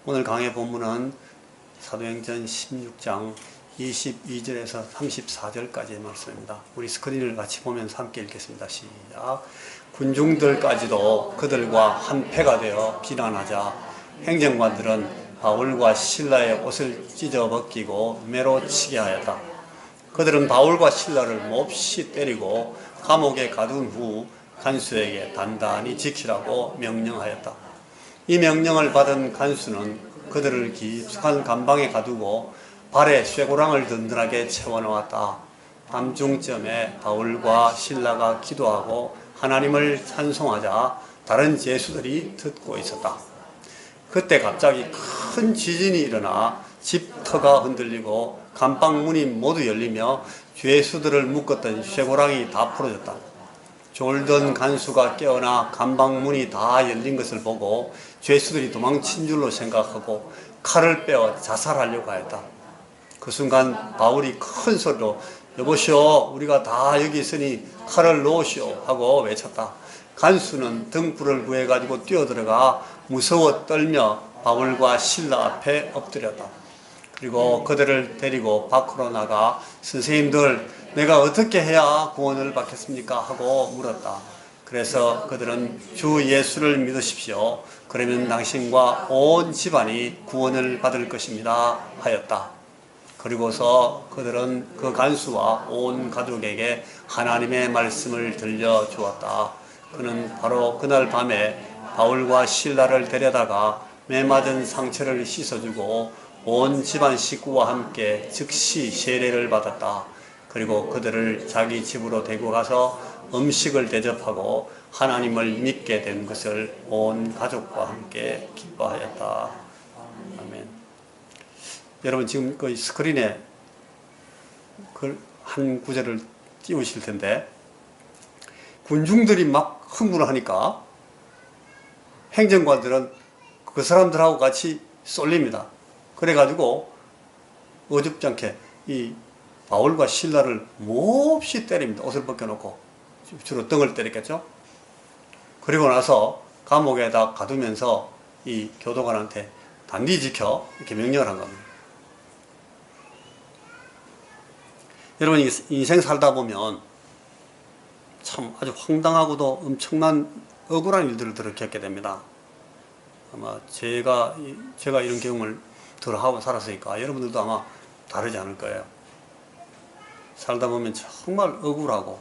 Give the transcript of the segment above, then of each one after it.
오늘 강의 본문은 사도행전 16장 22절에서 34절까지의 말씀입니다. 우리 스크린을 같이 보면서 함께 읽겠습니다. 시작. 군중들까지도 그들과 한패가 되어 비난하자 행정관들은 바울과 신라의 옷을 찢어 벗기고 매로 치게 하였다. 그들은 바울과 신라를 몹시 때리고 감옥에 가둔 후 간수에게 단단히 지키라고 명령하였다. 이 명령을 받은 간수는 그들을 깊숙한 감방에 가두고 발에 쇠고랑을 든든하게 채워놓았다. 밤중쯤에 바울과 신라가 기도하고 하나님을 찬송하자 다른 죄수들이 듣고 있었다. 그때 갑자기 큰 지진이 일어나 집터가 흔들리고 감방 문이 모두 열리며 죄수들을 묶었던 쇠고랑이 다 풀어졌다. 졸던 간수가 깨어나 감방 문이 다 열린 것을 보고 죄수들이 도망친 줄로 생각하고 칼을 빼어 자살하려고 하였다. 그 순간 바울이 큰 소리로 여보시오, 우리가 다 여기 있으니 칼을 놓으시오 하고 외쳤다. 간수는 등불을 구해가지고 뛰어들어가 무서워 떨며 바울과 신라 앞에 엎드렸다. 그리고 그들을 데리고 밖으로 나가 선생님들, 내가 어떻게 해야 구원을 받겠습니까? 하고 물었다. 그래서 그들은 주 예수를 믿으십시오. 그러면 당신과 온 집안이 구원을 받을 것입니다. 하였다. 그리고서 그들은 그 간수와 온 가족에게 하나님의 말씀을 들려주었다. 그는 바로 그날 밤에 바울과 신라를 데려다가 매맞은 상처를 씻어주고 온 집안 식구와 함께 즉시 세례를 받았다. 그리고 그들을 자기 집으로 데리고 가서 음식을 대접하고 하나님을 믿게 된 것을 온 가족과 함께 기뻐하였다. 아멘. 여러분 지금 그 스크린에 그 한 구절을 띄우실 텐데, 군중들이 막 흥분을 하니까 행정관들은 그 사람들하고 같이 쏠립니다. 그래가지고 어줍잖게 이 바울과 신라를 몹시 때립니다. 옷을 벗겨놓고. 주로 등을 때렸겠죠. 그리고 나서 감옥에다 가두면서 이 교도관한테 단디 지켜 이렇게 명령을 한 겁니다. 여러분, 인생 살다 보면 참 아주 황당하고도 엄청난 억울한 일들을 겪게 됩니다. 아마 제가 이런 경험을 하고 살았으니까 여러분들도 아마 다르지 않을 거예요. 살다 보면 정말 억울하고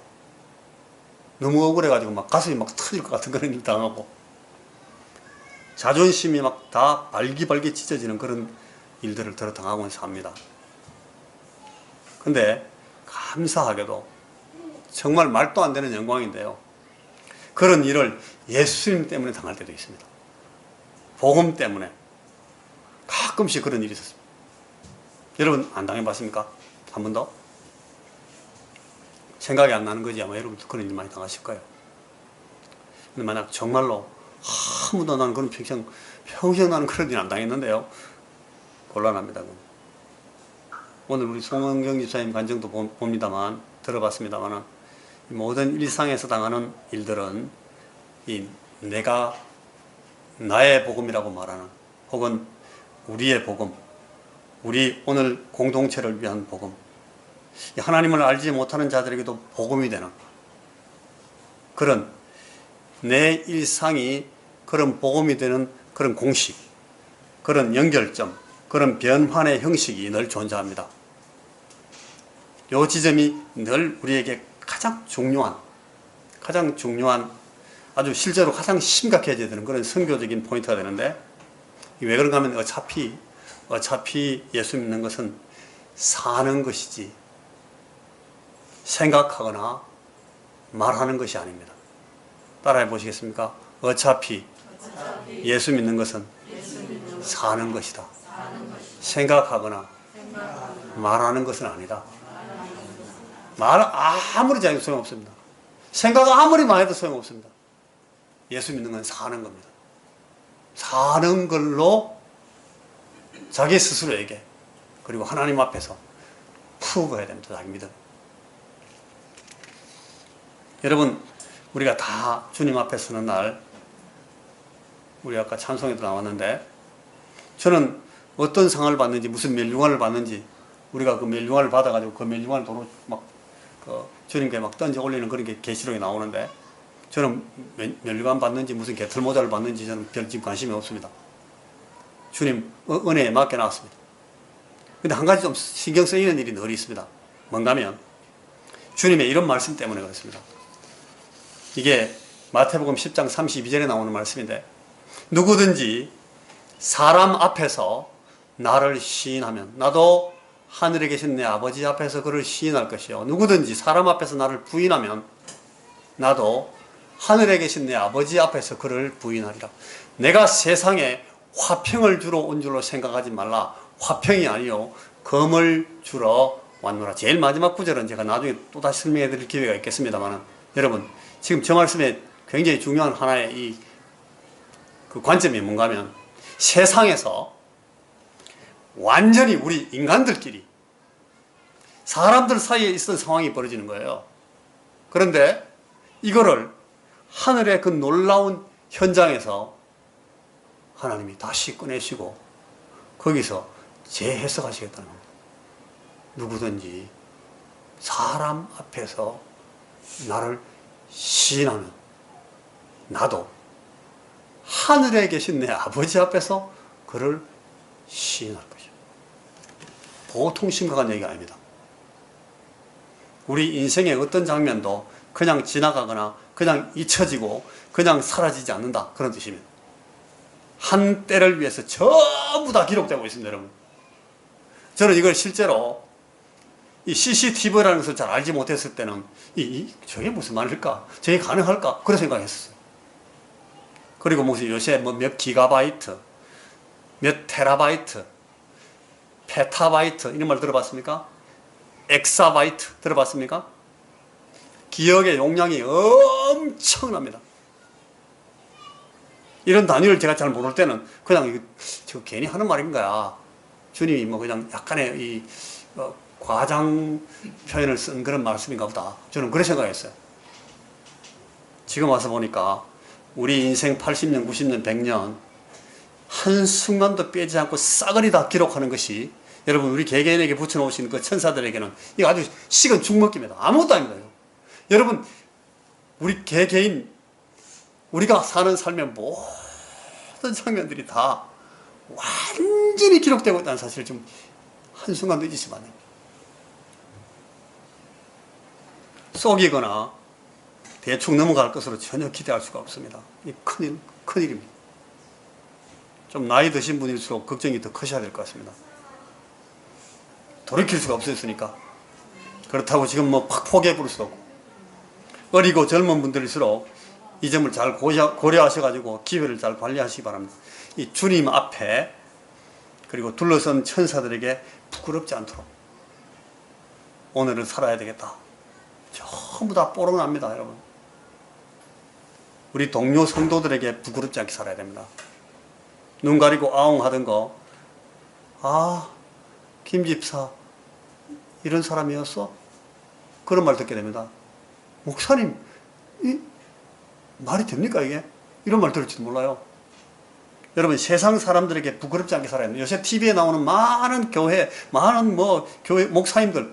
너무 억울해가지고 막 가슴이 막 터질 것 같은 그런 일 당하고 자존심이 막 다 발기발기 찢어지는 그런 일들을 당하고 삽니다. 근데 감사하게도 정말 말도 안 되는 영광인데요, 그런 일을 예수님 때문에 당할 때도 있습니다. 복음 때문에 가끔씩 그런 일이 있었습니다. 여러분 안 당해봤습니까? 한 번도? 생각이 안 나는 거지 아마 여러분도 그런 일 많이 당하실 거예요. 근데 만약 정말로 아무도 나는 그런 평생 나는 그런 일 안 당했는데요, 곤란합니다. 오늘 우리 송은경 집사님 간증도 봅니다만, 들어봤습니다만, 모든 일상에서 당하는 일들은 내가 나의 복음이라고 말하는, 혹은 우리의 복음, 우리 오늘 공동체를 위한 복음, 하나님을 알지 못하는 자들에게도 복음이 되는 그런 내 일상이 그런 복음이 되는 그런 공식, 그런 연결점, 그런 변환의 형식이 늘 존재합니다. 이 지점이 늘 우리에게 가장 중요한 아주 실제로 가장 심각해져야 되는 그런 선교적인 포인트가 되는데, 왜 그런가 하면 어차피 예수 믿는 것은 사는 것이지 생각하거나 말하는 것이 아닙니다. 따라해 보시겠습니까? 어차피 예수 믿는 것은 사는 것이다. 생각하거나 말하는 것은 아니다. 말 아무리 잘해도 소용없습니다. 생각 아무리 많이 해도 소용없습니다. 예수 믿는 건 사는 겁니다. 사는 걸로 자기 스스로에게, 그리고 하나님 앞에서 푸고 해야 됩니다. 자기 믿음. 여러분, 우리가 다 주님 앞에 서는 날, 우리 아까 찬송에도 나왔는데 저는 어떤 상을 받는지, 무슨 멸류관을 받는지, 우리가 그 멸류관을 받아가지고 그 멸류관을 도로 막 주님께 막 던져 올리는 그런 게 계시록에 나오는데, 저는 멸류관 받는지 무슨 개털모자를 받는지 저는 별 지금 관심이 없습니다. 주님 은혜에 맡겨놨습니다. 근데 한 가지 좀 신경 쓰이는 일이 늘 있습니다. 뭔가 하면 주님의 이런 말씀 때문에 그렇습니다. 이게 마태복음 10장 32절에 나오는 말씀인데, 누구든지 사람 앞에서 나를 시인하면 나도 하늘에 계신 내 아버지 앞에서 그를 시인할 것이요, 누구든지 사람 앞에서 나를 부인하면 나도 하늘에 계신 내 아버지 앞에서 그를 부인하리라. 내가 세상에 화평을 주러 온 줄로 생각하지 말라. 화평이 아니요 검을 주러 왔노라. 제일 마지막 구절은 제가 나중에 또다시 설명해 드릴 기회가 있겠습니다만, 여러분 지금 저 말씀에 굉장히 중요한 하나의 그 관점이 뭔가 하면, 세상에서 완전히 우리 인간들끼리 사람들 사이에 있던 상황이 벌어지는 거예요. 그런데 이거를 하늘의 그 놀라운 현장에서 하나님이 다시 꺼내시고 거기서 재해석하시겠다는 겁니다. 누구든지 사람 앞에서 나를 시인하면 나도 하늘에 계신 내 아버지 앞에서 그를 시인할 것이요. 보통 심각한 얘기가 아닙니다. 우리 인생의 어떤 장면도 그냥 지나가거나 그냥 잊혀지고 그냥 사라지지 않는다, 그런 뜻입니다. 한 때를 위해서 전부 다 기록되고 있습니다, 여러분. 저는 이걸 실제로 이 CCTV라는 것을 잘 알지 못했을 때는 저게 무슨 말일까? 저게 가능할까? 그런 생각했어요. 그리고 무슨 요새 몇 기가바이트, 몇 테라바이트, 페타바이트 이런 말 들어봤습니까? 엑사바이트 들어봤습니까? 기억의 용량이 엄청납니다. 이런 단위를 제가 잘 모를 때는 그냥 저 괜히 하는 말인가, 주님이 뭐 그냥 약간의 과장 표현을 쓴 그런 말씀인가 보다, 저는 그렇게 생각했어요. 지금 와서 보니까 우리 인생 80년, 90년, 100년 한순간도 빼지 않고 싸그리 다 기록하는 것이, 여러분 우리 개개인에게 붙여놓으신 그 천사들에게는 이거 아주 식은 죽먹기입니다. 아무것도 아닙니다. 여러분 우리 개개인, 우리가 사는 삶의 모든 장면들이 다 완전히 기록되고 있다는 사실을 좀 한순간도 잊으시면 안 됩니다. 속이거나 대충 넘어갈 것으로 전혀 기대할 수가 없습니다. 이 큰일입니다. 좀 나이 드신 분일수록 걱정이 더 크셔야 될 것 같습니다. 돌이킬 수가 없었으니까. 그렇다고 지금 팍 포기해 버릴 수도 없고, 어리고 젊은 분들일수록 이 점을 잘 고려하셔가지고 기회를 잘 관리하시기 바랍니다. 이 주님 앞에, 그리고 둘러선 천사들에게 부끄럽지 않도록 오늘을 살아야 되겠다. 전부 다 뽀록납니다, 여러분. 우리 동료 성도들에게 부끄럽지 않게 살아야 됩니다. 눈 가리고 아웅 하던 거, 김 집사 이런 사람이었어? 그런 말 듣게 됩니다. 목사님, 말이 됩니까 이게? 이런 말 들을지도 몰라요. 여러분 세상 사람들에게 부끄럽지 않게 살아야 됩니다. 요새 TV에 나오는 많은 교회, 많은 교회 목사님들,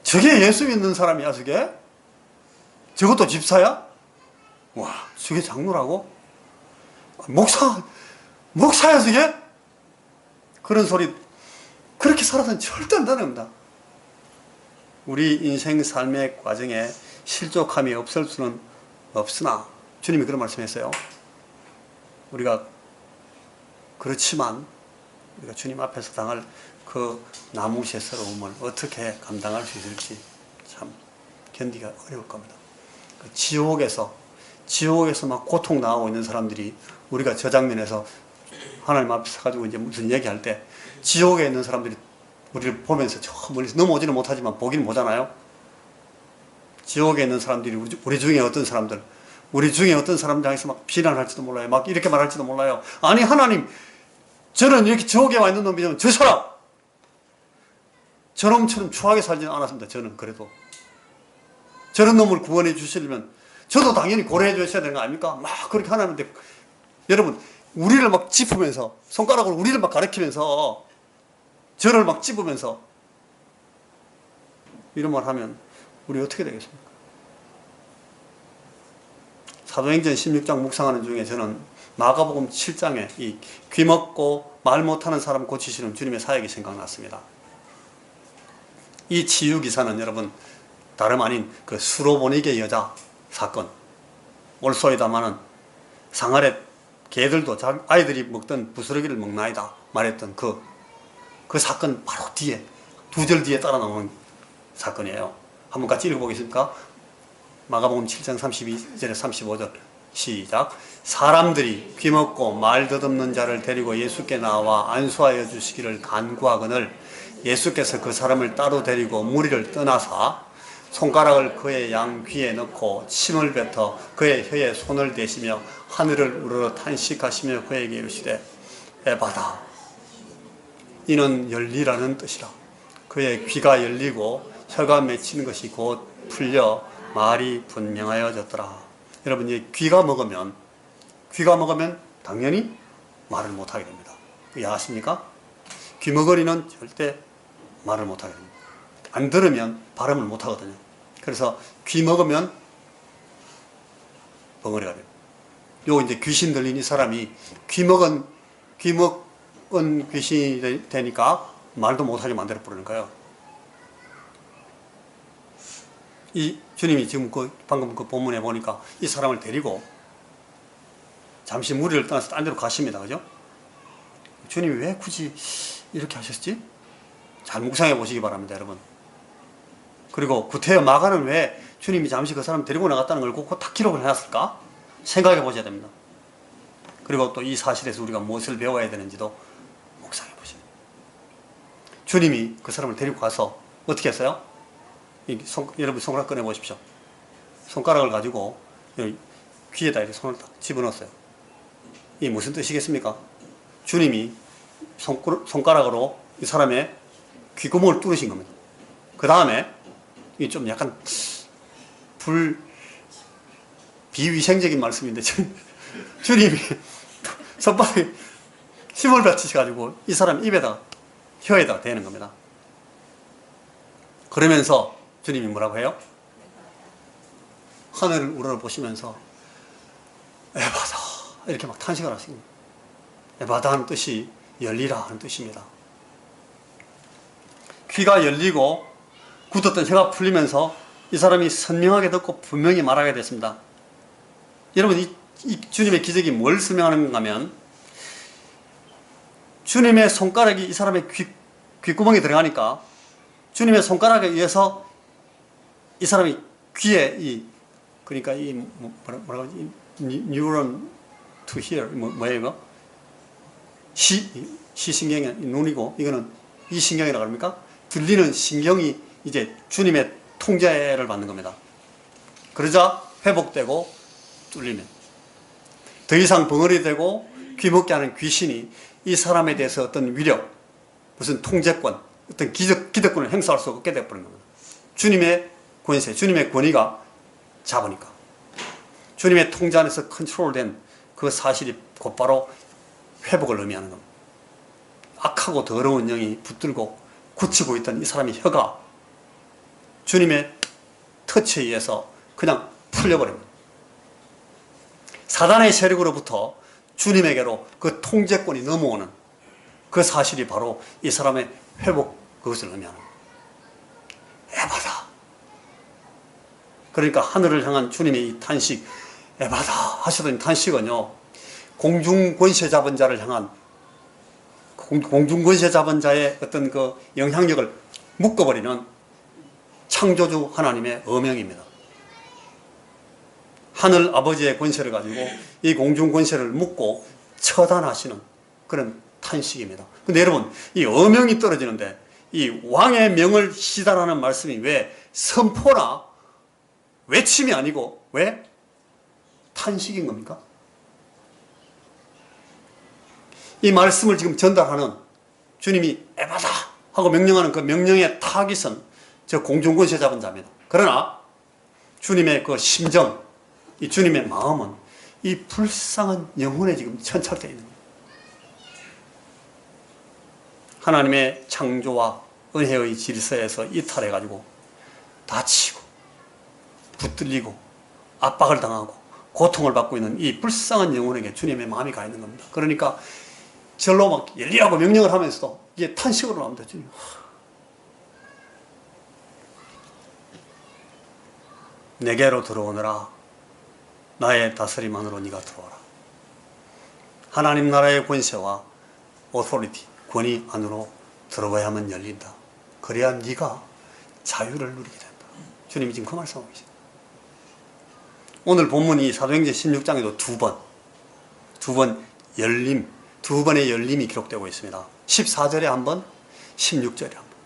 저게 예수 믿는 사람이야 저게? 저것도 집사야? 와, 저게 장로라고? 목사야 저게? 그런 소리, 그렇게 살아서는 절대 안 되는 겁니다. 우리 인생 삶의 과정에 실족함이 없을 수는 없으나 주님이 그런 말씀했어요. 우리가 그렇지만 우리가 주님 앞에서 당할 그 나무새스러움을 어떻게 감당할 수 있을지 참 견디기가 어려울 겁니다. 그 지옥에서 막 고통 당하고 있는 사람들이, 우리가 저 장면에서 하나님 앞에 서가지고 이제 무슨 얘기할 때 지옥에 있는 사람들이 우리를 보면서 저 멀리서 넘어오지는 못하지만 보기는 보잖아요. 지옥에 있는 사람들이 우리 중에 어떤 사람들, 우리 중에 어떤 사람들 향해서 막 비난할지도 몰라요. 막 이렇게 말할지도 몰라요. 아니 하나님, 저는 이렇게 지옥에 와 있는 놈이면 저 사람, 저놈처럼 추하게 살지는 않았습니다. 저는 그래도 저런 놈을 구원해 주시려면 저도 당연히 고려해 주셔야 되는 거 아닙니까? 막 그렇게 하나님한테. 여러분 우리를 막 짚으면서, 손가락으로 우리를 막 가리키면서, 저를 막 찝으면서 이런 말 하면 우리 어떻게 되겠습니까? 사도행전 16장 묵상하는 중에 저는 마가복음 7장에 이 귀먹고 말 못하는 사람 고치시는 주님의 사역이 생각났습니다. 이 치유 기사는 여러분 다름 아닌 그 수로보니게 여자 사건, 올소이다마는 상아래 개들도 아이들이 먹던 부스러기를 먹나이다 말했던 그 사건 바로 뒤에, 두 절 뒤에 따라 나오는 사건이에요. 한번 같이 읽어보겠습니까? 마가복음 7장 32절에 35절 시작. 사람들이 귀먹고 말 더듬는 자를 데리고 예수께 나와 안수하여 주시기를 간구하거늘 예수께서 그 사람을 따로 데리고 무리를 떠나사 손가락을 그의 양 귀에 넣고 침을 뱉어 그의 혀에 손을 대시며 하늘을 우러러 탄식하시며 그에게 이르시되 에바다, 이는 열리라는 뜻이라. 그의 귀가 열리고 혀가 맺힌 것이 곧 풀려 말이 분명하여졌더라. 여러분, 이 귀가 먹으면 당연히 말을 못하게 됩니다. 이해 아십니까? 귀머거리는 절대 말을 못하게 됩니다. 안 들으면 발음을 못하거든요. 그래서 귀 먹으면 벙어리가 돼요. 요 이제 귀신 들린 이 사람이 귀 먹은 귀신이 되니까 말도 못하게 만들어 버리는 거예요. 이 주님이 지금 방금 그 본문에 보니까 이 사람을 데리고 잠시 무리를 떠나서 딴 데로 가십니다. 그죠? 주님이 왜 굳이 이렇게 하셨지? 잘 묵상해 보시기 바랍니다, 여러분. 그리고 구태여 마가는 왜 주님이 잠시 그 사람 데리고 나갔다는 걸 꼭 다 기록을 해놨을까? 생각해 보셔야 됩니다. 그리고 또 이 사실에서 우리가 무엇을 배워야 되는지도 묵상해 보시죠. 주님이 그 사람을 데리고 가서 어떻게 했어요? 여러분 손가락 꺼내 보십시오. 손가락을 가지고 귀에다 이렇게 손을 딱 집어넣었어요. 이게 무슨 뜻이겠습니까? 주님이 손가락으로 이 사람의 귓구멍을 뚫으신 겁니다. 그 다음에 이게 좀 약간 비위생적인 말씀인데 주님이 손바닥에 힘을 받치셔가지고 이 사람 입에다 혀에다 대는 겁니다. 그러면서 주님이 뭐라고 해요? 하늘을 우러러보시면서 에바다 이렇게 막 탄식을 하십니다. 에바다 하는 뜻이 열리라 하는 뜻입니다. 귀가 열리고 굳었던 혀가 풀리면서 이 사람이 선명하게 듣고 분명히 말하게 됐습니다. 여러분, 이 주님의 기적이 뭘 설명하는 건가 하면 주님의 손가락이 이 사람의 귓구멍에 들어가니까 주님의 손가락에 의해서 이 사람이 귀에 그러니까 뭐라고 하지? 뉴런 to hear 뭐예요 이거? 시신경이 눈이고 이거는 이 신경이라고 합니까? 들리는 신경이 이제 주님의 통제를 받는 겁니다. 그러자 회복되고 뚫리면 더 이상 벙어리 되고 귀먹게 하는 귀신이 이 사람에 대해서 어떤 위력, 무슨 통제권, 어떤 기득권을 행사할 수 없게 되어버린 겁니다. 주님의 권세, 주님의 권위가 잡으니까. 주님의 통제 안에서 컨트롤된 그 사실이 곧바로 회복을 의미하는 겁니다. 악하고 더러운 영이 붙들고 굳히고 있던 이 사람의 혀가 주님의 터치에 의해서 그냥 풀려버립니다. 사단의 세력으로부터 주님에게로 그 통제권이 넘어오는 그 사실이 바로 이 사람의 회복, 그것을 의미하는 겁니다. 에바다. 그러니까 하늘을 향한 주님의 이 탄식, 에바다 하시던 탄식은요, 공중권세 잡은 자를 향한, 공중권세 잡은 자의 어떤 그 영향력을 묶어버리는 창조주 하나님의 어명입니다. 하늘 아버지의 권세를 가지고 이 공중권세를 묶고 처단하시는 그런 탄식입니다. 근데 여러분, 이 어명이 떨어지는데 이 왕의 명을 시달하는 말씀이 왜 선포나 외침이 아니고 왜 탄식인 겁니까? 이 말씀을 지금 전달하는 주님이 에바다 하고 명령하는 그 명령의 타깃은 저 공중권세 잡은 자입니다. 그러나 주님의 그 심정, 이 주님의 마음은 이 불쌍한 영혼에 지금 천착되어 있는 거예요. 하나님의 창조와 은혜의 질서에서 이탈해가지고 다치고 붙들리고 압박을 당하고 고통을 받고 있는 이 불쌍한 영혼에게 주님의 마음이 가 있는 겁니다. 그러니까 절로 막 열리라고 명령을 하면서도 이게 탄식으로 나옵니다. 주님. 내게로 들어오너라. 나의 다스림 안으로 네가 들어오라. 하나님 나라의 권세와 오토리티, 권위 안으로 들어가야만 열린다. 그래야 네가 자유를 누리게 된다. 주님이 지금 그 말씀하고 계십니다. 오늘 본문이 사도행전 16장에도 두 번 열림, 두 번의 열림이 기록되고 있습니다. 14절에 한 번, 16절에 한 번.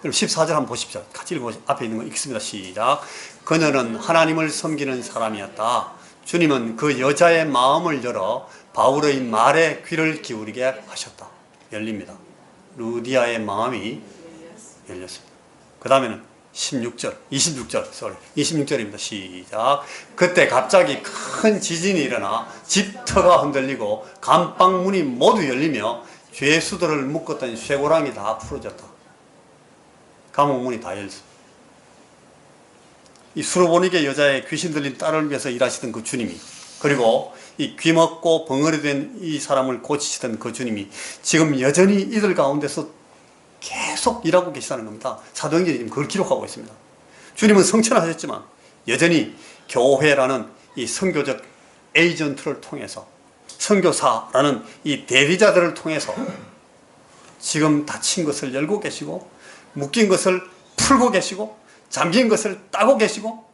그럼 14절 한번 보십시오. 같이 읽어보시죠. 앞에 있는 거 읽습니다. 시작. 그녀는 하나님을 섬기는 사람이었다. 주님은 그 여자의 마음을 열어 바울의 말에 귀를 기울이게 하셨다. 열립니다. 루디아의 마음이 열렸습니다. 그 다음에는 26절입니다. 시작. 그때 갑자기 큰 지진이 일어나 집터가 흔들리고 감방문이 모두 열리며 죄수들을 묶었던 쇠고랑이 다 풀어졌다. 감옥문이 다 열렸습니다. 이 수로보니게 여자의 귀신 들린 딸을 위해서 일하시던 그 주님이, 그리고 이 귀먹고 벙어리 된 이 사람을 고치시던 그 주님이 지금 여전히 이들 가운데서 계속 일하고 계시다는 겁니다. 사도행전이 지금 그걸 기록하고 있습니다. 주님은 성천하셨지만 여전히 교회라는 이 선교적 에이전트를 통해서, 선교사라는 이 대리자들을 통해서 지금 닫힌 것을 열고 계시고, 묶인 것을 풀고 계시고, 잠긴 것을 따고 계시고,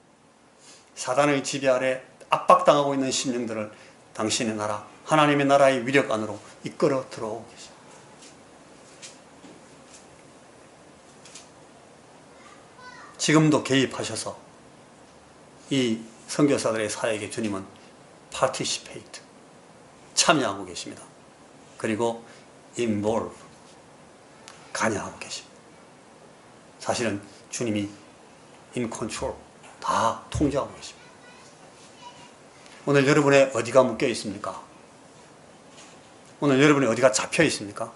사단의 지배 아래 압박당하고 있는 심령들을 당신의 나라, 하나님의 나라의 위력 안으로 이끌어 들어오고 계십니다. 지금도 개입하셔서 이 선교사들의 사역에 주님은 participate, 참여하고 계십니다. 그리고 involve, 관여하고 계십니다. 사실은 주님이 in control, 다 통제하고 계십니다. 오늘 여러분의 어디가 묶여 있습니까? 오늘 여러분이 어디가 잡혀 있습니까?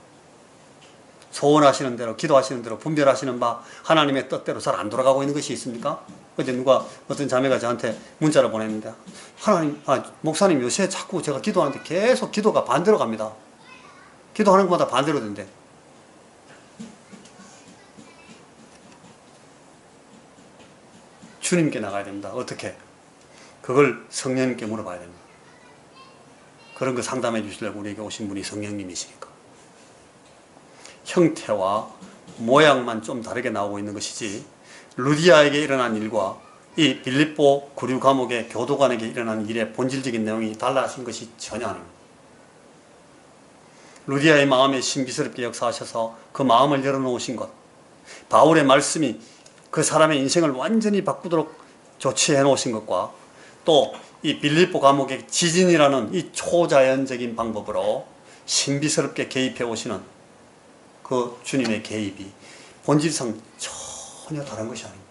소원하시는 대로, 기도하시는 대로, 분별하시는 바 하나님의 뜻대로 잘 안 돌아가고 있는 것이 있습니까? 어제 어떤 자매가 저한테 문자를 보냈는데, 목사님 요새 자꾸 제가 기도하는데 계속 기도가 반대로 갑니다. 기도하는 것마다 반대로 된대. 주님께 나가야 됩니다. 어떻게? 그걸 성령님께 물어봐야 됩니다. 그런 거 상담해 주시려고 우리에게 오신 분이 성령님이시니까. 형태와 모양만 좀 다르게 나오고 있는 것이지, 루디아에게 일어난 일과 이 빌립보 구류 감옥의 교도관에게 일어난 일의 본질적인 내용이 달라진 것이 전혀 아닙니다. 루디아의 마음에 신비스럽게 역사하셔서 그 마음을 열어놓으신 것, 바울의 말씀이 그 사람의 인생을 완전히 바꾸도록 조치해 놓으신 것과, 또 이 빌립보 감옥의 지진이라는 이 초자연적인 방법으로 신비스럽게 개입해 오시는 그 주님의 개입이 본질상 전혀 다른 것이 아닙니다.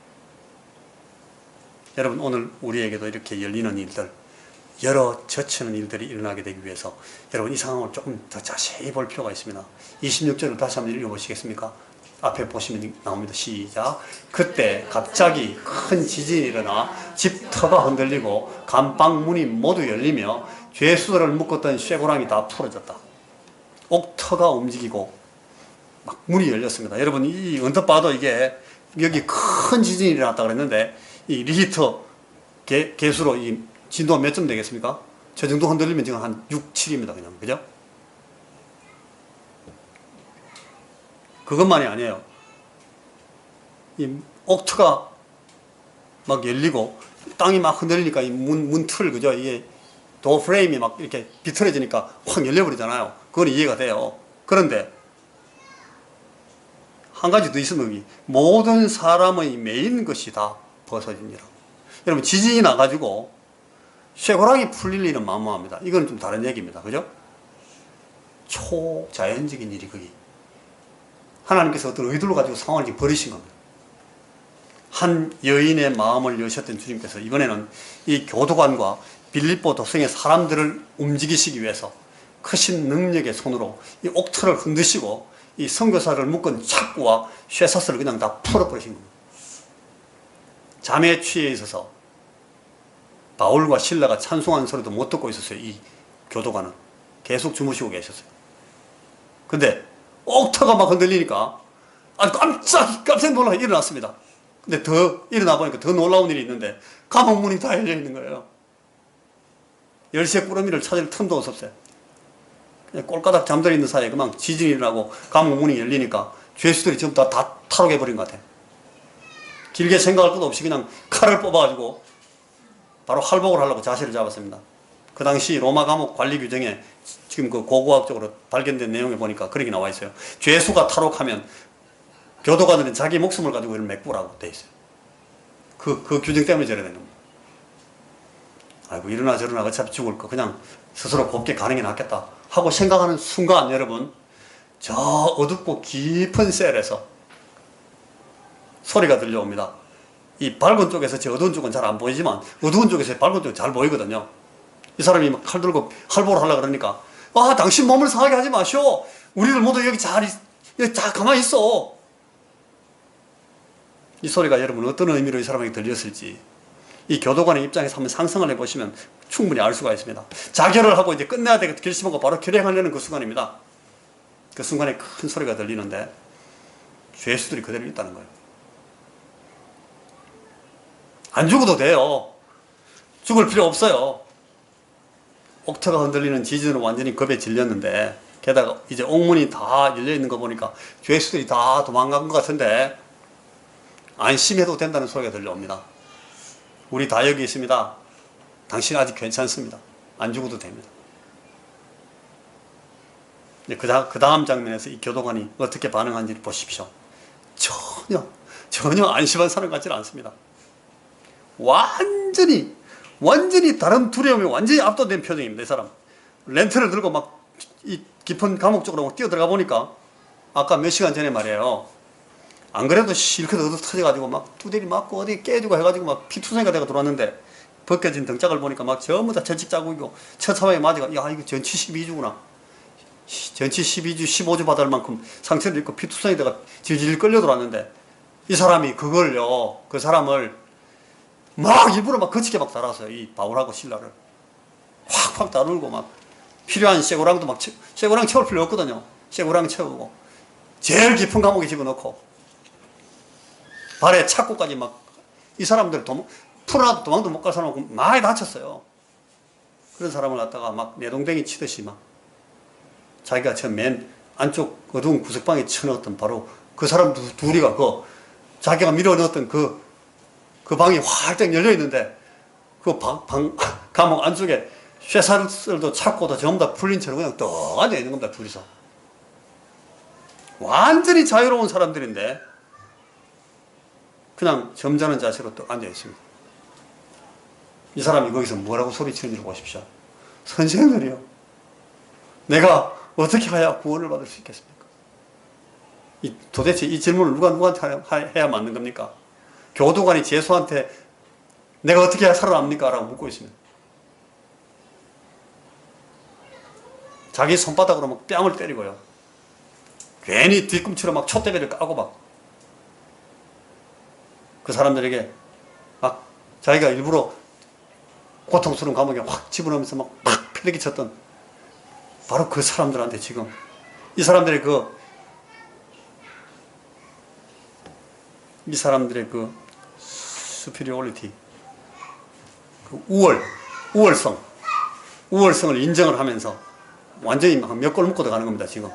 여러분, 오늘 우리에게도 이렇게 열리는 일들, 여러 젖히는 일들이 일어나게 되기 위해서 여러분 이 상황을 조금 더 자세히 볼 필요가 있습니다. 26절을 다시 한번 읽어보시겠습니까? 앞에 보시면 나옵니다. 시작. 그때 갑자기 큰 지진이 일어나 집터가 흔들리고 감방문이 모두 열리며 죄수들을 묶었던 쇠고랑이 다 풀어졌다. 옥터가 움직이고 막 문이 열렸습니다. 여러분, 이 언뜻 봐도 이게 여기 큰 지진이 일어났다 그랬는데, 이 리히터 개수로 이 진도가 몇 점 되겠습니까? 저 정도 흔들리면 지금 한 6, 7입니다. 그냥. 그죠? 그것만이 아니에요. 이 옥터가 막 열리고 땅이 막 흔들리니까 이 문틀, 그죠? 이게 도 프레임이 막 이렇게 비틀어지니까 확 열려버리잖아요. 그건 이해가 돼요. 그런데 한 가지 더 있으면 여기 모든 사람의 메인 것이 다 벗어지니라. 여러분, 지진이 나가지고 쇠고랑이 풀릴 일은 만무합니다. 이건 좀 다른 얘기입니다. 그죠? 초자연적인 일이 거기. 하나님께서 어떤 의도를 가지고 상황을 지금 버리신 겁니다. 한 여인의 마음을 여셨던 주님께서 이번에는 이 교도관과 빌립보 도성의 사람들을 움직이시기 위해서 크신 능력의 손으로 이 옥터를 흔드시고 이 선교사를 묶은 착구와 쇠사슬을 그냥 다 풀어버리신 겁니다. 잠에 취해 있어서 바울과 실라가 찬송하는 소리도 못 듣고 있었어요. 이 교도관은 계속 주무시고 계셨어요. 근데 옥터가 막 흔들리니까 깜짝 놀라 일어났습니다. 근데 더 일어나 보니까 더 놀라운 일이 있는데 감옥 문이 다 열려 있는 거예요. 열쇠 꾸러미를 찾을 틈도 없었어요. 그냥 꼴까닥 잠들어 있는 사이에 그만 지진이 일어나고 감옥 문이 열리니까 죄수들이 전부 다 탈옥해버린 것 같아요. 길게 생각할 것도 없이 그냥 칼을 뽑아가지고 바로 할복을 하려고 자세를 잡았습니다. 그 당시 로마 감옥 관리 규정에 지금 그 고고학적으로 발견된 내용에 보니까 그렇게 나와 있어요. 죄수가 탈옥하면 교도관들은 자기 목숨을 가지고 이를 메꾸라고 돼 있어요. 그 규정 때문에 저래 되는 겁니다. 아이고, 이러나 저러나 어차피 죽을 거 그냥 스스로 곱게 가는 게 낫겠다 하고 생각하는 순간, 여러분, 저 어둡고 깊은 셀에서 소리가 들려옵니다. 이 밝은 쪽에서 저 어두운 쪽은 잘 안 보이지만 어두운 쪽에서 밝은 쪽은 잘 보이거든요. 이 사람이 막 칼 들고 할보를 하려고 그러니까, 당신 몸을 상하게 하지 마시오. 우리들 모두 여기 여기 다 가만히 있어. 이 소리가 여러분 어떤 의미로 이 사람에게 들렸을지 이 교도관의 입장에서 한번 상상을 해보시면 충분히 알 수가 있습니다. 자결을 하고 이제 끝내야 되겠다 결심하고 바로 결행하려는 그 순간입니다. 그 순간에 큰 소리가 들리는데 죄수들이 그대로 있다는 거예요. 안 죽어도 돼요. 죽을 필요 없어요. 옥터가 흔들리는 지진으로 완전히 겁에 질렸는데, 게다가 이제 옥문이 다 열려있는 거 보니까 죄수들이 다 도망간 것 같은데 안심해도 된다는 소리가 들려옵니다. 우리 다 여기 있습니다. 당신 아직 괜찮습니다. 안 죽어도 됩니다. 그 다음 장면에서 이 교도관이 어떻게 반응하는지 보십시오. 전혀 안심한 사람 같지는 않습니다. 완전히 다른 두려움에 완전히 압도된 표정입니다. 이 사람 렌트를 들고 막 이 깊은 감옥 쪽으로 뛰어들어가 보니까 아까 몇 시간 전에 말이에요, 안 그래도 실컷 얻어 터져가지고 막 두드리 맞고 어디 깨지고 해가지고 막 피투성이가 되고 들어왔는데 벗겨진 등짝을 보니까 막 전부 다 전치 자국이고 처참하게 맞아가, 야, 이거 전치 12주구나. 전치 12주 15주 받을 만큼 상처를 입고 피투성이 돼가 질질 끌려 들어왔는데, 이 사람이 그 사람을 막 일부러 막 거치게 막 달았어요. 이 바울하고 실라를 확확 다루고 막 필요한 쇠고랑도 막 쇠고랑 채울 필요 없거든요. 쇠고랑 채우고 제일 깊은 감옥에 집어넣고 발에 착고까지 막, 이 사람들 풀어놔도 도망도 못 갈 사람하고 많이 다쳤어요. 그런 사람을 갖다가 막 내동댕이 치듯이 막 자기가 저 맨 안쪽 어두운 구석방에 쳐넣었던 바로 그 사람 둘이가 자기가 밀어넣었던 그 방이 활짝 열려 있는데 그 감옥 안쪽에 쇠사슬도 착고도 전부 다 풀린 채로 그냥 떡 앉아 있는 겁니다. 둘이서 완전히 자유로운 사람들인데 그냥 점잖은 자세로 떡 앉아 있습니다. 이 사람이 거기서 뭐라고 소리치는지 보십시오. 선생님들이요, 내가 어떻게 해야 구원을 받을 수 있겠습니까? 도대체 이 질문을 누구한테 해야 맞는 겁니까? 교도관이 죄수한테 내가 어떻게 해야 살아납니까? 라고 묻고 있습니다. 자기 손바닥으로 막 뺨을 때리고요, 괜히 뒤꿈치로 막 촛대비를 까고 막 그 사람들에게 막 자기가 일부러 고통스러운 감옥에 확 집어넣으면서 막 패대기 쳤던 바로 그 사람들한테 지금 이 사람들의 superiority, 우월성을 인정을 하면서 완전히 몇 골 묶고 들어가는 겁니다. 지금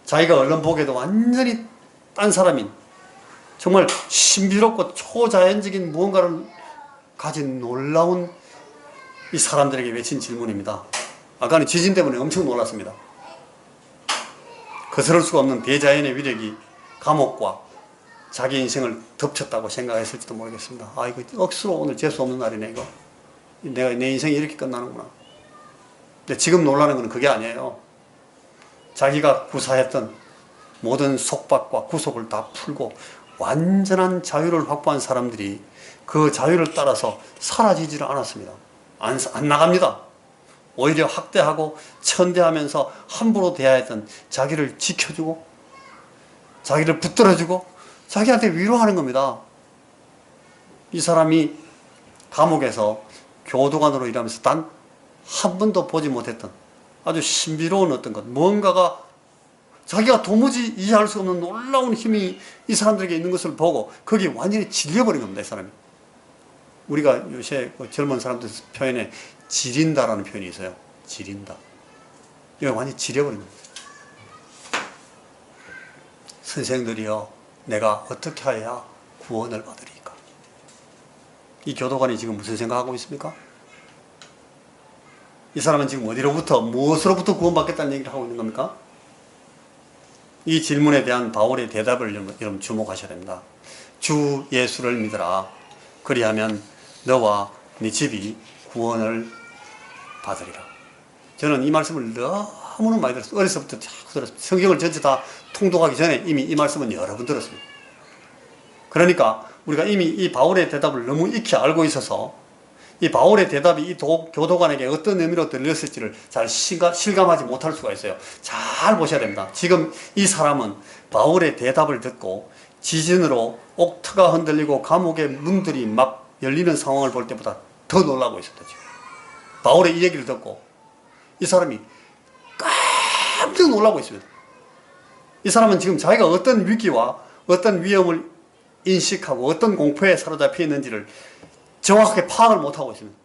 자기가 얼른 보기에도 완전히 딴 사람인, 정말 신비롭고 초자연적인 무언가를 가진 놀라운 이 사람들에게 외친 질문입니다. 아까는 지진 때문에 엄청 놀랐습니다. 거스를 수가 없는 대자연의 위력이 감옥과 자기 인생을 덮쳤다고 생각했을지도 모르겠습니다. 이거 억수로 오늘 재수 없는 날이네, 이거. 내 인생이 이렇게 끝나는구나. 근데 지금 놀라는 건 그게 아니에요. 자기가 구사했던 모든 속박과 구속을 다 풀고 완전한 자유를 확보한 사람들이 그 자유를 따라서 사라지지를 않았습니다. 안 나갑니다. 오히려 학대하고 천대하면서 함부로 대하였던 자기를 지켜주고 자기를 붙들어주고 자기한테 위로하는 겁니다. 이 사람이 감옥에서 교도관으로 일하면서 단 한 번도 보지 못했던 아주 신비로운 어떤 것, 뭔가가 자기가 도무지 이해할 수 없는 놀라운 힘이 이 사람들에게 있는 것을 보고 거기에 완전히 질려버린 겁니다. 이 사람이. 우리가 요새 젊은 사람들 표현에 지린다라는 표현이 있어요. 지린다. 이거 완전히 지려버린 겁니다. 선생들이여, 내가 어떻게 해야 구원을 받으리까? 이 교도관이 지금 무슨 생각하고 있습니까? 이 사람은 지금 어디로부터, 무엇으로부터 구원받겠다는 얘기를 하고 있는 겁니까? 이 질문에 대한 바울의 대답을 여러분 주목하셔야 됩니다. 주 예수를 믿으라. 그리하면 너와 네 집이 구원을 받으리라. 저는 이 말씀을 너무나 많이 들었어요. 어려서부터 자꾸 들었습니다. 성경을 전체 다 통독하기 전에 이미 이 말씀은 여러 번 들었습니다. 그러니까 우리가 이미 이 바울의 대답을 너무 익히 알고 있어서 이 바울의 대답이 이 교도관에게 어떤 의미로 들렸을지를 잘 실감하지 못할 수가 있어요. 잘 보셔야 됩니다. 지금 이 사람은 바울의 대답을 듣고 지진으로 옥터가 흔들리고 감옥의 문들이 막 열리는 상황을 볼 때보다 더 놀라고 있었다. 지금. 바울의 이 얘기를 듣고 이 사람이 깜짝 놀라고 있습니다. 이 사람은 지금 자기가 어떤 위기와 어떤 위험을 인식하고 어떤 공포에 사로잡혀 있는지를 정확하게 파악을 못하고 있습니다.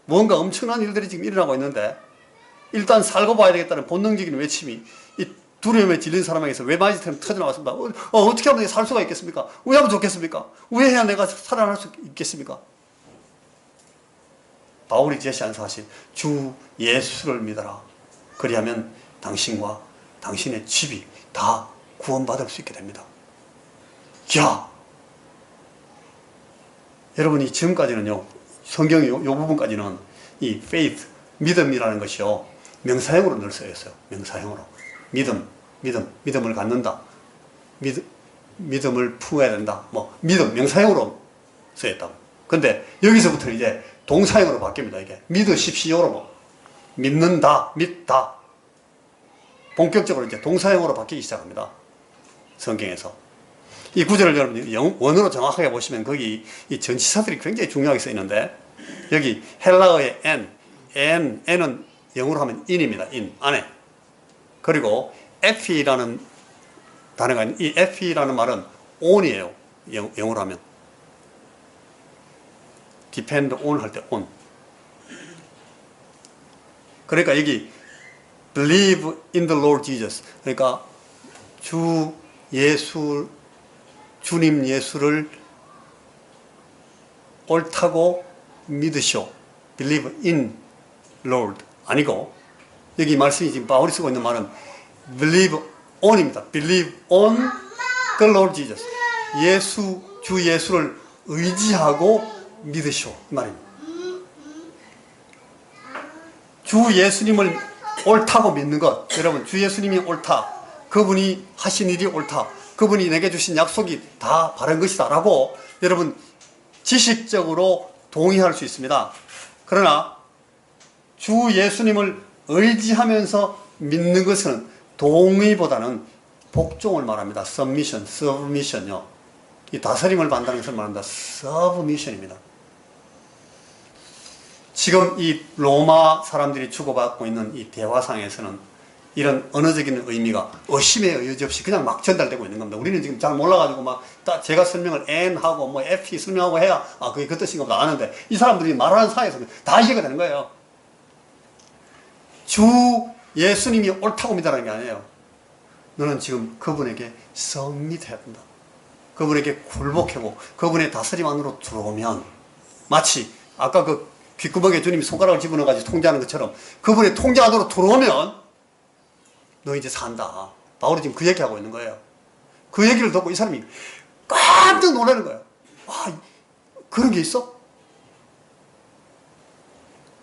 뭔가 엄청난 일들이 지금 일어나고 있는데 일단 살고 봐야 되겠다는 본능적인 외침이 이 두려움에 질린 사람에게서 외마디처럼 터져나왔습니다. 어떻게 하면 살 수가 있겠습니까? 왜 하면 좋겠습니까? 왜 해야 내가 살아날 수 있겠습니까? 바울이 제시한 사실, 주 예수를 믿어라. 그리하면 당신과 당신의 집이 다 구원받을 수 있게 됩니다. 야! 여러분이 지금까지는요, 성경 요 부분까지는 이 faith, 믿음이라는 것이요, 명사형으로 늘 쓰였어요. 명사형으로. 믿음을 갖는다. 믿음을 품어야 된다. 믿음, 명사형으로 쓰였다고. 근데 여기서부터 이제 동사형으로 바뀝니다. 이게. 믿으십시오로 믿는다, 믿다. 본격적으로 이제 동사형으로 바뀌기 시작합니다. 성경에서. 이 구절을 여러분 원어로 정확하게 보시면 거기 이 전치사들이 굉장히 중요하게 쓰여 있는데 여기 헬라어의 n은 영어로 하면 in입니다. in, 안에. 그리고 epi라는 단어가 있는 이 epi라는 말은 on이에요. 영어로 하면. depend on 할 때 on. 그러니까 여기 believe in the Lord Jesus. 그러니까 주님 예수를 옳다고 믿으시오. Believe in Lord. 아니고, 여기 말씀이 지금 바울이 쓰고 있는 말은 Believe on입니다. Believe on the Lord Jesus. 주 예수를 의지하고 믿으시오. 이 말입니다. 주 예수님을 옳다고 믿는 것. 여러분, 주 예수님이 옳다. 그분이 하신 일이 옳다. 그분이 내게 주신 약속이 다 바른 것이다 라고 여러분 지식적으로 동의할 수 있습니다. 그러나 주 예수님을 의지하면서 믿는 것은 동의보다는 복종을 말합니다. submission요. 이 다스림을 받는다는 것을 말합니다. submission입니다. 지금 이 로마 사람들이 주고받고 있는 이 대화상에서는 이런 언어적인 의미가 의심의 여지 없이 그냥 막 전달되고 있는 겁니다. 우리는 지금 잘 몰라가지고 막 제가 설명을 N하고 FT 설명하고 해야 그게 그 뜻인가 보다 아는데 이 사람들이 말하는 사이에서 다 이해가 되는 거예요. 주 예수님이 옳다고 믿으라는 게 아니에요. 너는 지금 그분에게 submit해야 된다. 그분에게 굴복하고 그분의 다스림 안으로 들어오면 마치 아까 그 귓구멍에 주님이 손가락을 집어넣어가지고 통제하는 것처럼 그분의 통제 안으로 들어오면 너 이제 산다. 바울이 지금 그 얘기하고 있는 거예요. 그 얘기를 듣고 이 사람이 깜짝 놀라는 거예요. 와, 그런 게 있어?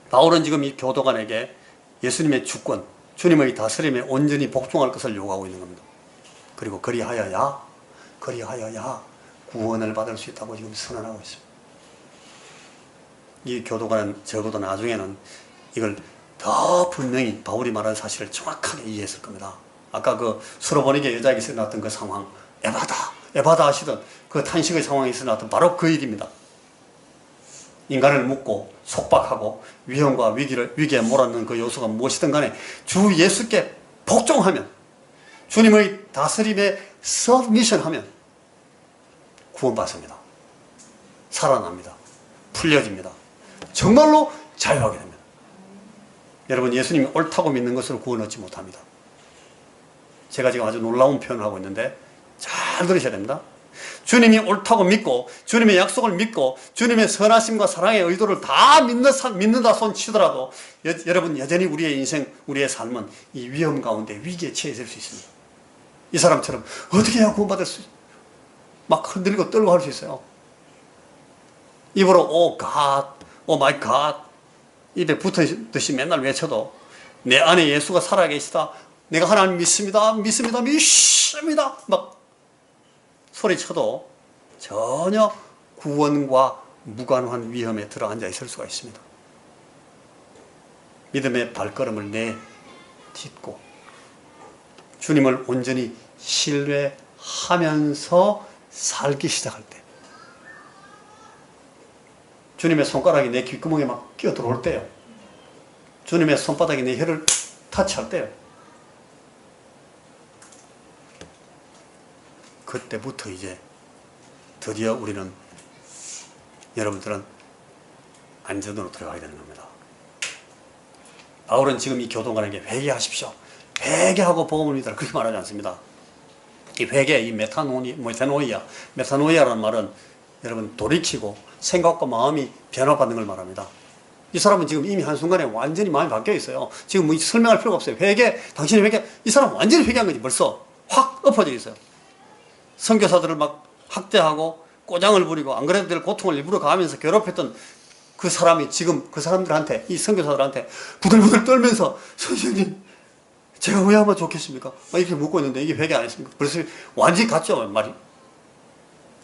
바울은 지금 이 교도관에게 예수님의 주권, 주님의 다스림에 온전히 복종할 것을 요구하고 있는 겁니다. 그리고 그리하여야 구원을 받을 수 있다고 지금 선언하고 있습니다. 이 교도관은 적어도 나중에는 이걸 더 분명히 바울이 말한 사실을 정확하게 이해했을 겁니다. 아까 그 수로보니게 여자에게 일어났던 그 상황, 에바다 하시던 그 탄식의 상황이 일어났던 바로 그 일입니다. 인간을 묶고 속박하고 위험과 위기에 몰아넣는 그 요소가 무엇이든 간에 주 예수께 복종하면, 주님의 다스림에 서브미션하면 구원받습니다. 살아납니다. 풀려집니다. 정말로 자유하게 됩니다. 여러분, 예수님이 옳다고 믿는 것으로 구원 얻지 못합니다. 제가 지금 아주 놀라운 표현을 하고 있는데 잘 들으셔야 됩니다. 주님이 옳다고 믿고 주님의 약속을 믿고 주님의 선하심과 사랑의 의도를 다 믿는다 손 치더라도 여러분, 여전히 우리의 인생, 우리의 삶은 이 위험 가운데 위기에 처해질 수 있습니다. 이 사람처럼 어떻게 해야 구원받을 수 있어요? 막 흔들리고 떨고 할 수 있어요. 입으로 오 갓, 오 마이 갓 입에 붙어있듯이 맨날 외쳐도 내 안에 예수가 살아계시다, 내가 하나님 믿습니다 막 소리쳐도 전혀 구원과 무관한 위험에 들어앉아 있을 수가 있습니다. 믿음의 발걸음을 내딛고 주님을 온전히 신뢰하면서 살기 시작할 때, 주님의 손가락이 내 귓구멍에 막 끼어 들어올 때요, 주님의 손바닥이 내 혀를 터치할 때요, 그때부터 이제 드디어 우리는, 여러분들은 안전으로 들어가게 되는 겁니다. 바울은 지금 이 교도관에게 회개하십시오, 회개하고 복음을 믿으라, 그렇게 말하지 않습니다. 이 회개, 이 메타노이아라는 말은 여러분 돌이키고 생각과 마음이 변화받는 걸 말합니다. 이 사람은 지금 이미 한순간에 완전히 마음이 바뀌어 있어요. 지금 뭐 설명할 필요가 없어요. 회개, 당신이 회개, 이 사람 완전히 회개한 거지. 벌써 확 엎어져 있어요. 선교사들을 막 학대하고 꼬장을 부리고 안 그래도 될 고통을 일부러 가하면서 괴롭혔던 그 사람이 지금 그 사람들한테, 이 선교사들한테 부들부들 떨면서 선생님 제가 왜 하면 좋겠습니까? 막 이렇게 묻고 있는데 이게 회개 안 했습니까? 벌써 완전히 갔죠, 말이.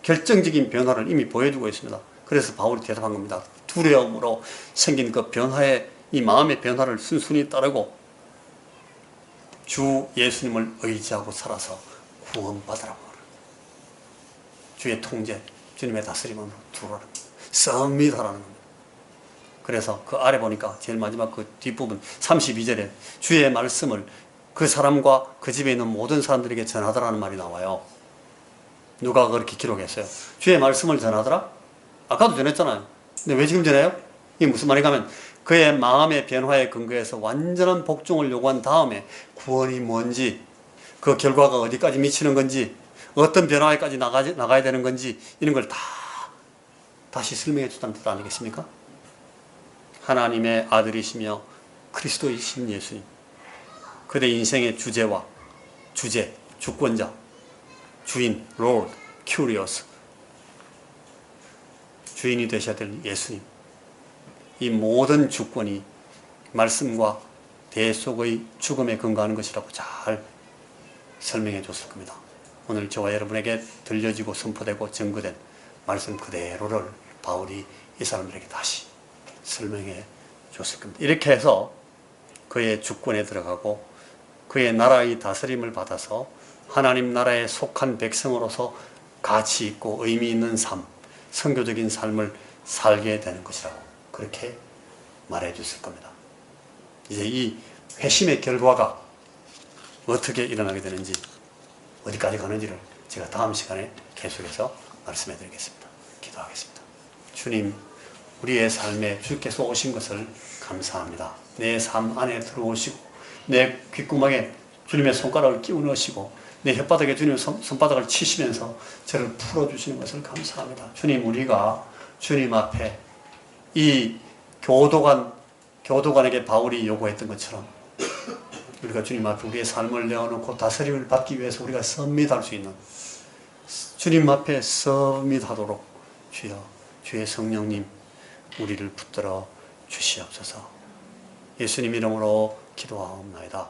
결정적인 변화를 이미 보여주고 있습니다. 그래서 바울이 대답한 겁니다. 두려움으로 생긴 그 변화의, 이 마음의 변화를 순순히 따르고 주 예수님을 의지하고 살아서 구원받으라고 말합니다. 주의 통제, 주님의 다스림으로 들어오라는 겁니다. 섭니다라는 겁니다. 그래서 그 아래 보니까 제일 마지막 그 뒷부분 32절에 주의 말씀을 그 사람과 그 집에 있는 모든 사람들에게 전하더라는 말이 나와요. 누가 그렇게 기록했어요? 주의 말씀을 전하더라? 아까도 전했잖아요. 근데 왜 지금 전해요? 이게 무슨 말인가 하면 그의 마음의 변화에 근거해서 완전한 복종을 요구한 다음에 구원이 뭔지, 그 결과가 어디까지 미치는 건지, 어떤 변화에까지 나가야 되는 건지, 이런 걸 다시 설명해 주다는 뜻 아니겠습니까? 하나님의 아들이시며 그리스도이신 예수님, 그대 인생의 주권자, 주인, Lord, Curious, 주인이 되셔야 될 예수님, 이 모든 주권이 말씀과 대속의 죽음에 근거하는 것이라고 잘 설명해 줬을 겁니다. 오늘 저와 여러분에게 들려지고 선포되고 증거된 말씀 그대로를 바울이 이 사람들에게 다시 설명해 줬을 겁니다. 이렇게 해서 그의 주권에 들어가고 그의 나라의 다스림을 받아서 하나님 나라에 속한 백성으로서 가치 있고 의미 있는 삶, 선교적인 삶을 살게 되는 것이라고 그렇게 말해 줬을 겁니다. 이제 이 회심의 결과가 어떻게 일어나게 되는지, 어디까지 가는지를 제가 다음 시간에 계속해서 말씀해 드리겠습니다. 기도하겠습니다. 주님, 우리의 삶에 주께서 오신 것을 감사합니다. 내 삶 안에 들어오시고 내 귓구멍에 주님의 손가락을 끼워 넣으시고 내 혓바닥에 주님의 손바닥을 치시면서 저를 풀어주시는 것을 감사합니다. 주님, 우리가 주님 앞에 이 교도관에게 바울이 요구했던 것처럼 우리가 주님 앞에 우리의 삶을 내어놓고 다스림을 받기 위해서 우리가 서밋할 수 있는, 주님 앞에 서밋하도록 주여, 주의 성령님 우리를 붙들어 주시옵소서. 예수님 이름으로 기도하옵나이다.